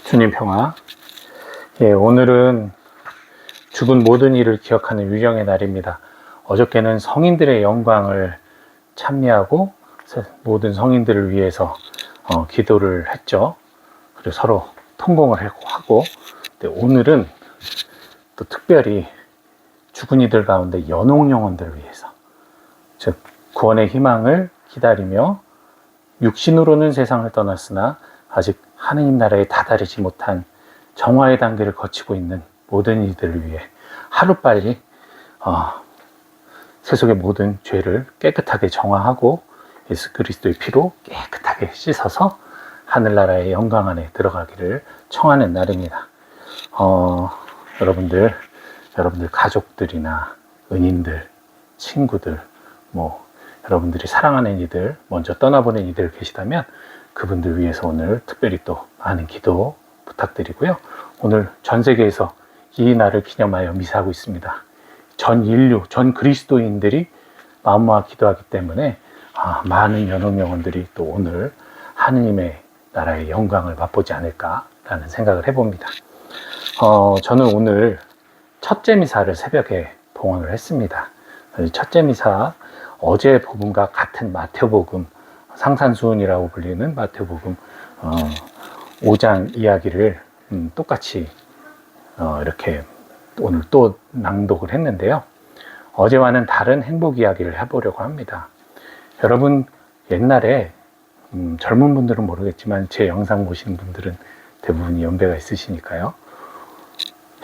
주님 평화. 오늘은 죽은 모든 이를 기억하는 유령의 날입니다. 어저께는 성인들의 영광을 찬미하고 모든 성인들을 위해서 기도를 했죠. 그리고 서로 통공을 하고, 오늘은 또 특별히 죽은 이들 가운데 연옥 영혼들을 위해서, 즉 구원의 희망을 기다리며 육신으로는 세상을 떠났으나 아직 하느님 나라에 다다르지 못한 정화의 단계를 거치고 있는 모든 이들을 위해 하루빨리 세속의 모든 죄를 깨끗하게 정화하고 예수 그리스도의 피로 깨끗하게 씻어서 하늘나라의 영광 안에 들어가기를 청하는 날입니다. 여러분들 가족들이나 은인들, 친구들, 여러분들이 사랑하는 이들, 먼저 떠나보낸 이들 계시다면 그분들 위해서 오늘 특별히 또 많은 기도 부탁드리고요. 오늘 전 세계에서 이 날을 기념하여 미사하고 있습니다. 전 인류, 전 그리스도인들이 마음 모아 기도하기 때문에 많은 연옥 영혼들이 또 오늘 하느님의 나라의 영광을 맛보지 않을까라는 생각을 해봅니다. 저는 오늘 첫째 미사를 새벽에 봉헌을 했습니다. 첫째 미사, 어제 복음과 같은 마태복음, 상산수훈이라고 불리는 마태복음 5장 이야기를 똑같이 이렇게 오늘 또 낭독을 했는데요. 어제와는 다른 행복 이야기를 해보려고 합니다. 여러분, 옛날에 젊은 분들은 모르겠지만 제 영상 보시는 분들은 대부분이 연배가 있으시니까요.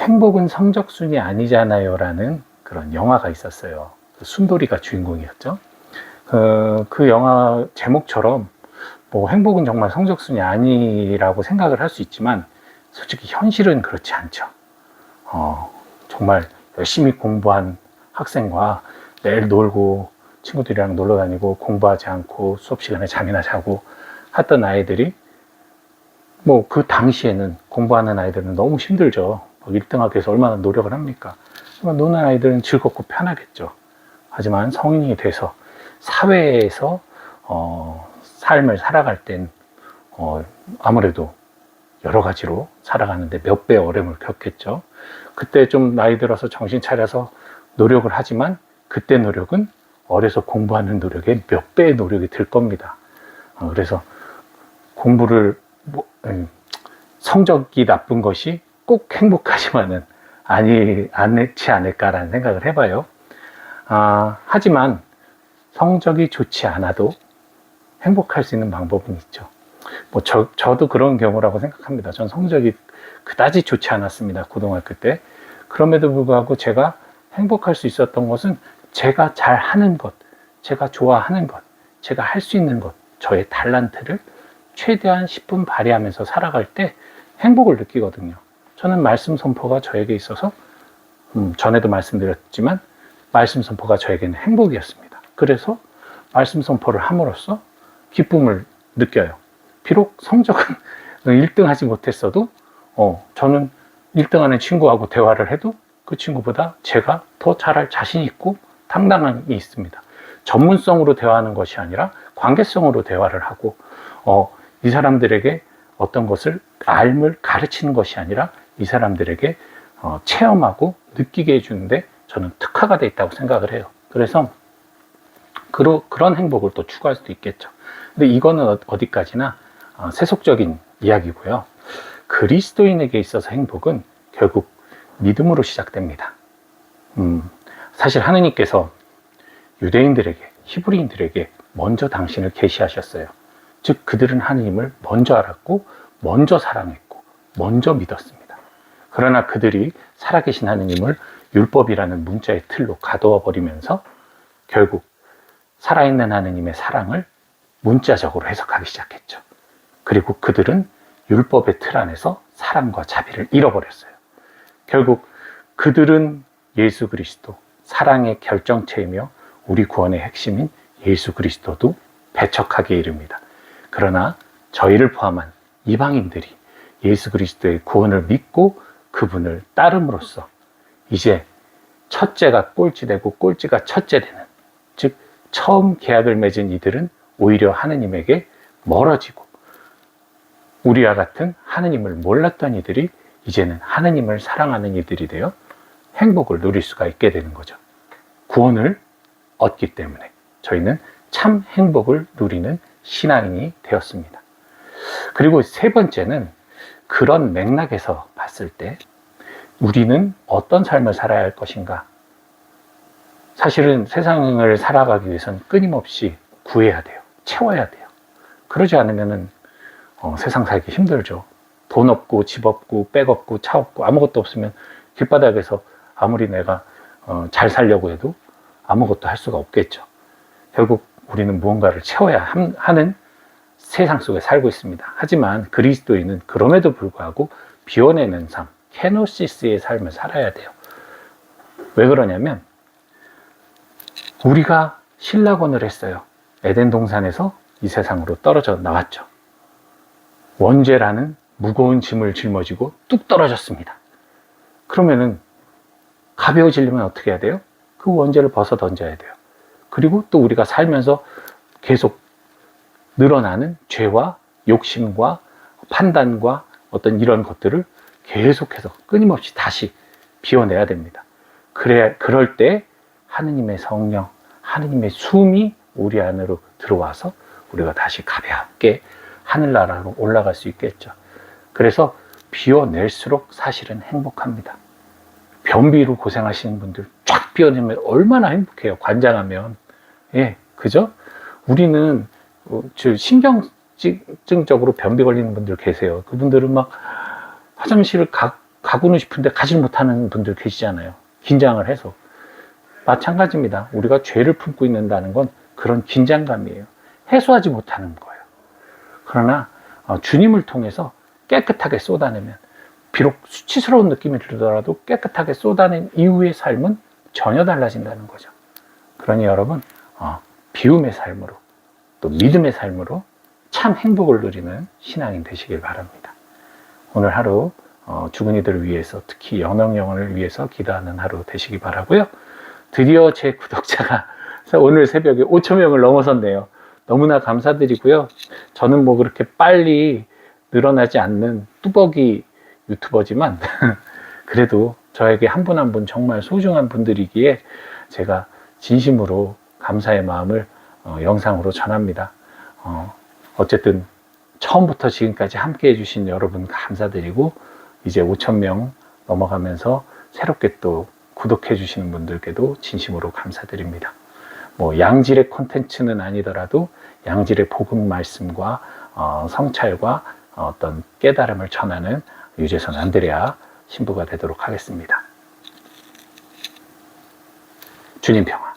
행복은 성적순이 아니잖아요 라는 그런 영화가 있었어요. 순돌이가 주인공이었죠. 그 영화 제목처럼 행복은 정말 성적순이 아니라고 생각을 할 수 있지만 솔직히 현실은 그렇지 않죠. 정말 열심히 공부한 학생과 매일 놀고 친구들이랑 놀러 다니고 공부하지 않고 수업 시간에 잠이나 자고 했던 아이들이 그 당시에는 공부하는 아이들은 너무 힘들죠. 1등하기 위해서 얼마나 노력을 합니까? 노는 아이들은 즐겁고 편하겠죠. 하지만 성인이 돼서 사회에서 삶을 살아갈 땐 아무래도 여러 가지로 살아가는데 몇 배의 어려움을 겪겠죠. 그때 좀 나이 들어서 정신 차려서 노력을 하지만 그때 노력은 어려서 공부하는 노력의 몇 배의 노력이 들 겁니다. 그래서 공부를 성적이 나쁜 것이 꼭 행복하지만은 않지 않을까라는 생각을 해봐요. 하지만 성적이 좋지 않아도 행복할 수 있는 방법은 있죠. 저도 그런 경우라고 생각합니다. 전 성적이 그다지 좋지 않았습니다. 고등학교 때. 그럼에도 불구하고 제가 행복할 수 있었던 것은 제가 잘하는 것, 제가 좋아하는 것, 제가 할 수 있는 것, 저의 달란트를 최대한 10분 발휘하면서 살아갈 때 행복을 느끼거든요. 저는 말씀 선포가 저에게 있어서 전에도 말씀드렸지만 말씀 선포가 저에게는 행복이었습니다. 그래서 말씀 선포를 함으로써 기쁨을 느껴요. 비록 성적은 1등 하지 못했어도 저는 1등하는 친구하고 대화를 해도 그 친구보다 제가 더 잘할 자신 있고 당당함이 있습니다. 전문성으로 대화하는 것이 아니라 관계성으로 대화를 하고 이 사람들에게 어떤 것을 알을 가르치는 것이 아니라 이 사람들에게 체험하고 느끼게 해주는데 저는 특화가 돼 있다고 생각을 해요. 그래서 그런 행복을 또 추구할 수도 있겠죠. 근데 이거는 어디까지나 세속적인 이야기고요. 그리스도인에게 있어서 행복은 결국 믿음으로 시작됩니다. 사실 하느님께서 유대인들에게, 히브리인들에게 먼저 당신을 계시하셨어요. 즉 그들은 하느님을 먼저 알았고 먼저 사랑했고 먼저 믿었습니다. 그러나 그들이 살아계신 하느님을 율법이라는 문자의 틀로 가두어 버리면서 결국 살아있는 하느님의 사랑을 문자적으로 해석하기 시작했죠. 그리고 그들은 율법의 틀 안에서 사랑과 자비를 잃어버렸어요. 결국 그들은 예수 그리스도, 사랑의 결정체이며 우리 구원의 핵심인 예수 그리스도도 배척하기에 이릅니다. 그러나 저희를 포함한 이방인들이 예수 그리스도의 구원을 믿고 그분을 따름으로써 이제 첫째가 꼴찌되고 꼴찌가 첫째되는, 즉 처음 계약을 맺은 이들은 오히려 하느님에게 멀어지고 우리와 같은 하느님을 몰랐던 이들이 이제는 하느님을 사랑하는 이들이 되어 행복을 누릴 수가 있게 되는 거죠. 구원을 얻기 때문에 저희는 참 행복을 누리는 신앙인이 되었습니다. 그리고 세 번째는 그런 맥락에서 봤을 때 우리는 어떤 삶을 살아야 할 것인가? 사실은 세상을 살아가기 위해서는 끊임없이 구해야 돼요. 채워야 돼요. 그러지 않으면 세상 살기 힘들죠. 돈 없고 집 없고 백 없고 차 없고 아무것도 없으면 길바닥에서 아무리 내가 잘 살려고 해도 아무것도 할 수가 없겠죠. 결국 우리는 무언가를 채워야 하는 세상 속에 살고 있습니다. 하지만 그리스도인은 그럼에도 불구하고 비워내는 삶, 케노시스의 삶을 살아야 돼요. 왜 그러냐면 우리가 신락원을 했어요. 에덴 동산에서 이 세상으로 떨어져 나왔죠. 원죄라는 무거운 짐을 짊어지고 뚝 떨어졌습니다. 그러면은 가벼워지려면 어떻게 해야 돼요? 그 원죄를 벗어 던져야 돼요. 그리고 또 우리가 살면서 계속 늘어나는 죄와 욕심과 판단과 어떤 이런 것들을 계속해서 끊임없이 다시 비워내야 됩니다. 그럴 때 하느님의 성령, 하느님의 숨이 우리 안으로 들어와서 우리가 다시 가볍게 하늘나라로 올라갈 수 있겠죠. 그래서 비워낼수록 사실은 행복합니다. 변비로 고생하시는 분들 쫙 비워내면 얼마나 행복해요. 관장하면. 예, 그죠? 우리는 신경증적으로 변비 걸리는 분들 계세요. 그분들은 막 화장실을 가고는 싶은데 가지 못하는 분들 계시잖아요. 긴장을 해서. 마찬가지입니다. 우리가 죄를 품고 있는다는 건 그런 긴장감이에요. 해소하지 못하는 거예요. 그러나 주님을 통해서 깨끗하게 쏟아내면 비록 수치스러운 느낌이 들더라도 깨끗하게 쏟아낸 이후의 삶은 전혀 달라진다는 거죠. 그러니 여러분 비움의 삶으로 또 믿음의 삶으로 참 행복을 누리는 신앙인 되시길 바랍니다. 오늘 하루 죽은 이들을 위해서 특히 영혼을 위해서 기도하는 하루 되시기 바라고요. 드디어 제 구독자가 오늘 새벽에 5,000명을 넘어섰네요. 너무나 감사드리고요. 저는 뭐 그렇게 빨리 늘어나지 않는 뚜벅이 유튜버지만 그래도 저에게 한 분 한 분 정말 소중한 분들이기에 제가 진심으로 감사의 마음을 영상으로 전합니다. 어쨌든 처음부터 지금까지 함께 해주신 여러분 감사드리고 이제 5,000명 넘어가면서 새롭게 또 구독해 주시는 분들께도 진심으로 감사드립니다. 뭐 양질의 콘텐츠는 아니더라도 양질의 복음 말씀과 성찰과 어떤 깨달음을 전하는 유재선 안드레아 신부가 되도록 하겠습니다. 주님 평안.